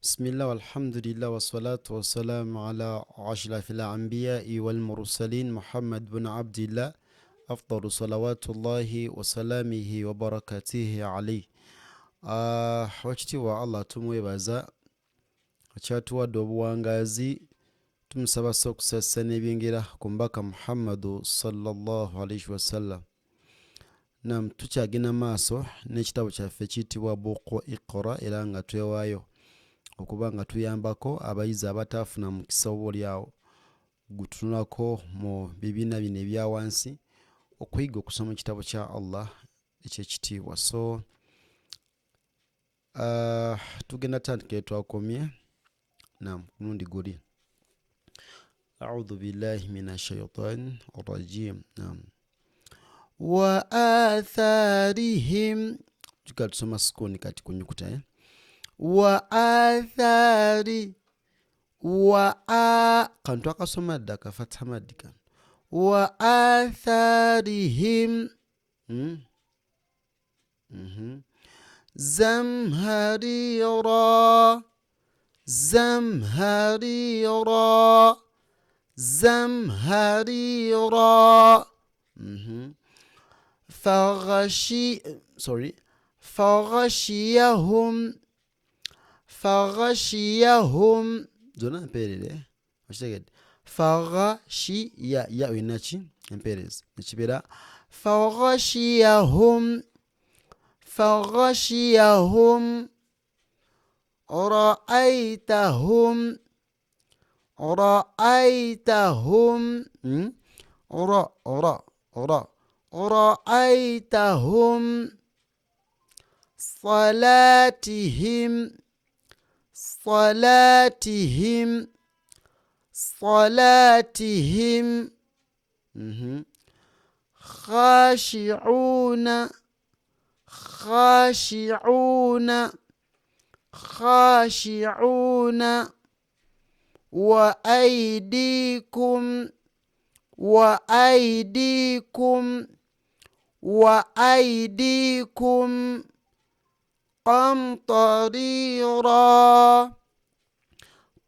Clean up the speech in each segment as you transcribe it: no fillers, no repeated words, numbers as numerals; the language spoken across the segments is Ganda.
بسم الله والحمد لله والصلاة والسلام على أشرف الأنبياء والمرسلين محمد بن عبد الله أفضل صلوات الله وسلامه وبركاته عليه. Wakitiibwa Allah tumwebaza akyatuwadde obuwangazi, tumusaba okusassa n'ebyengera ku mbaka Muhammadu sallallahu alaihi wasallam. Nam tukyagenda maaso n'ekitabo kyaffe kiyitibwa Buuku Iqra era nga twewaayo okuba nga tuyambako abayizi abataafuna mukisa oboolyawo gutunulako mu bibiina bino ebya wansi okuyiga okusoma ekitabo kya Allah ekyekitiibwa. So tugenda tandika twakomye nam mulundi guli. A'udhu billahi minash shaitani rajim. Nam wa atharihim, tukatusoma sukuni kati kunyukuta wa athari kantu akasoma dda kafatha madika wa atharihim zamharira zamharira zamharira faghashiyahum faghashiyahum zona mperere washitegedde faghashiya ya wenaki empereze nekibera faghashiyahum faghashiyahum ra'aytahum ra'aytahum ra'aytahum salatihim صلاتهم صلاتهم خاشعون خاشعون خاشعون وأيديكم وأيديكم وأيديكم قمطريرا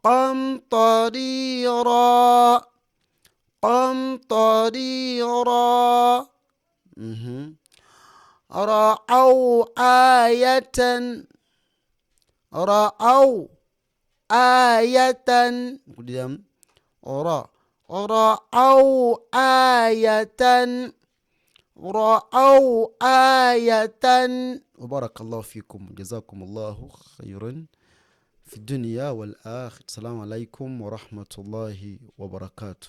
قمطريرا قمطريرا رأوا آية رأوا آية رأوا آية رأوا آية. وبارك الله فيكم جزاكم الله خيرا في الدنيا والآخرة. السلام عليكم ورحمة الله وبركاته.